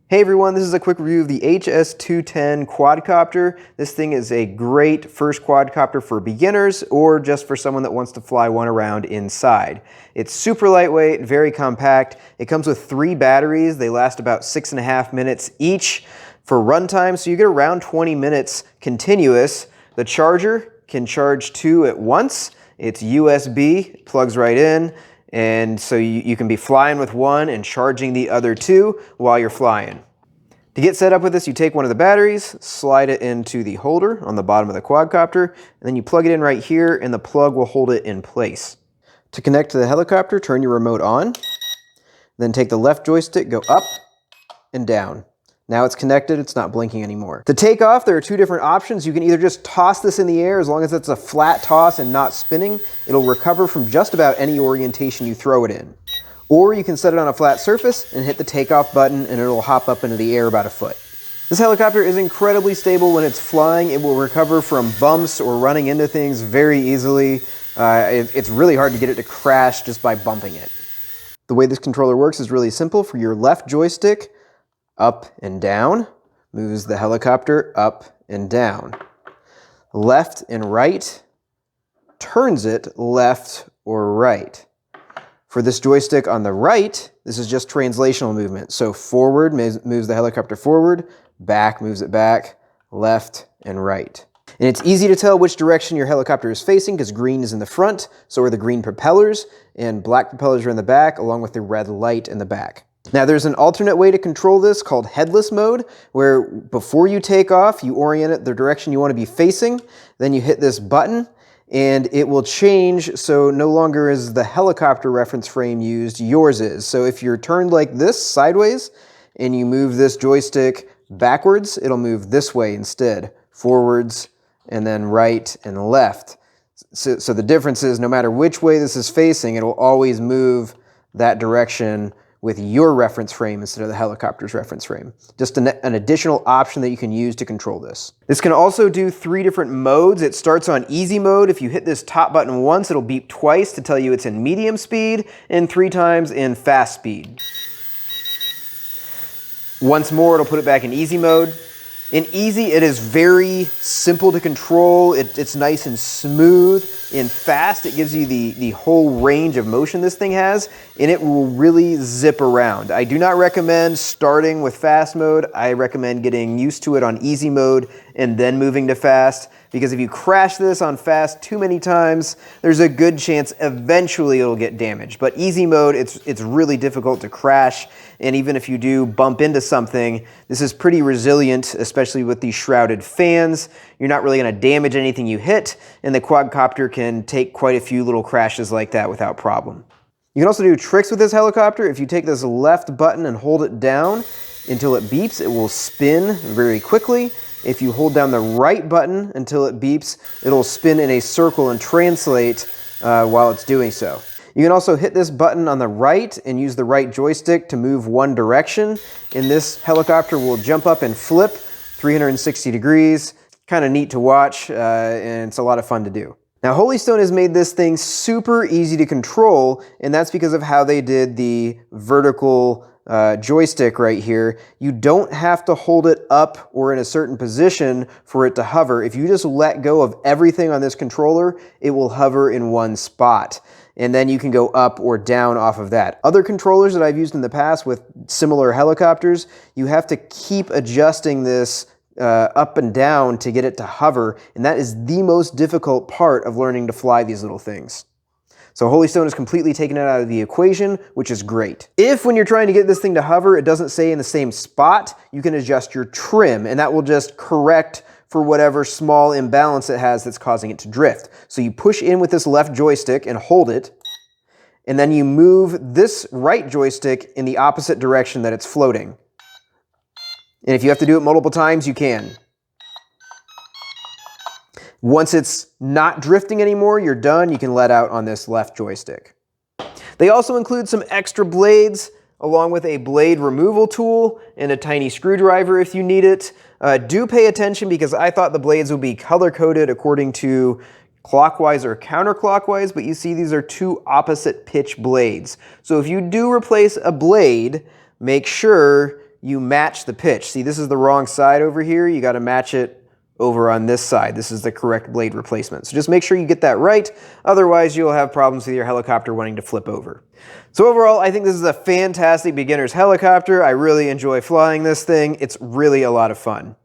Hey everyone, this is a quick review of the HS210 quadcopter. This thing is a great first quadcopter for beginners or just for someone that wants to fly one around inside. It's super lightweight, very compact. It comes with 3 batteries. They last about 6.5 minutes each for runtime, so you get around 20 minutes continuous. The charger can charge 2 at once. It's USB, plugs right in. And so you can be flying with one and charging the other 2 while you're flying. To get set up with this, you take one of the batteries, slide it into the holder on the bottom of the quadcopter, and then you plug it in right here and the plug will hold it in place. To connect to the helicopter, turn your remote on, then take the left joystick, go up and down. Now it's connected, it's not blinking anymore. To take off, there are 2 different options. You can either just toss this in the air, as long as it's a flat toss and not spinning, it'll recover from just about any orientation you throw it in. Or you can set it on a flat surface and hit the takeoff button and it'll hop up into the air about a foot. This helicopter is incredibly stable when it's flying. It will recover from bumps or running into things very easily. It's really hard to get it to crash just by bumping it. The way this controller works is really simple. For your left joystick, up and down, moves the helicopter up and down. Left and right, turns it left or right. For this joystick on the right, this is just translational movement. So forward moves the helicopter forward, back moves it back, left and right. And it's easy to tell which direction your helicopter is facing because green is in the front, so are the green propellers, and black propellers are in the back, along with the red light in the back. Now there's an alternate way to control this called headless mode, where before you take off, you orient it the direction you want to be facing, then you hit this button, and it will change, so no longer is the helicopter reference frame used, yours is. So if you're turned like this, sideways, and you move this joystick backwards, it'll move this way instead, forwards, and then right and left. So the difference is, no matter which way this is facing, it'll always move that direction with your reference frame instead of the helicopter's reference frame. Just an additional option that you can use to control this. This can also do 3 different modes. It starts on easy mode. If you hit this top button once, it'll beep twice to tell you it's in medium speed, and 3 times in fast speed. Once more, it'll put it back in easy mode. In easy, it is very simple to control. It's nice and smooth. In fast, it gives you the whole range of motion this thing has, and it will really zip around. I do not recommend starting with fast mode. I recommend getting used to it on easy mode and then moving to fast, because if you crash this on fast too many times, there's a good chance eventually it'll get damaged. But easy mode, it's really difficult to crash, and even if you do bump into something, this is pretty resilient, especially with these shrouded fans. You're not really going to damage anything you hit, and the quadcopter can take quite a few little crashes like that without problem. You can also do tricks with this helicopter. If you take this left button and hold it down until it beeps, it will spin very quickly. If you hold down the right button until it beeps, it'll spin in a circle and translate while it's doing so. You can also hit this button on the right and use the right joystick to move one direction, and this helicopter will jump up and flip 360 degrees. Kind of neat to watch, and it's a lot of fun to do. Now, Holy Stone has made this thing super easy to control, and that's because of how they did the vertical joystick right here. You don't have to hold it up or in a certain position for it to hover. If you just let go of everything on this controller, it will hover in one spot. And then you can go up or down off of that. Other controllers that I've used in the past with similar helicopters, you have to keep adjusting this up and down to get it to hover, and that is the most difficult part of learning to fly these little things. So Holy Stone has completely taken it out of the equation, which is great. If when you're trying to get this thing to hover, it doesn't stay in the same spot, you can adjust your trim, and that will just correct for whatever small imbalance it has that's causing it to drift. So you push in with this left joystick and hold it, and then you move this right joystick in the opposite direction that it's floating. And if you have to do it multiple times, you can. Once it's not drifting anymore, you're done. You can let out on this left joystick. They also include some extra blades, along with a blade removal tool and a tiny screwdriver if you need it. Do pay attention, because I thought the blades would be color-coded according to clockwise or counterclockwise, but you see these are 2 opposite pitch blades. So if you do replace a blade, make sure you match the pitch. See, this is the wrong side over here. You got to match it over on this side. This is the correct blade replacement. So just make sure you get that right. Otherwise, you'll have problems with your helicopter wanting to flip over. So overall, I think this is a fantastic beginner's helicopter. I really enjoy flying this thing. It's really a lot of fun.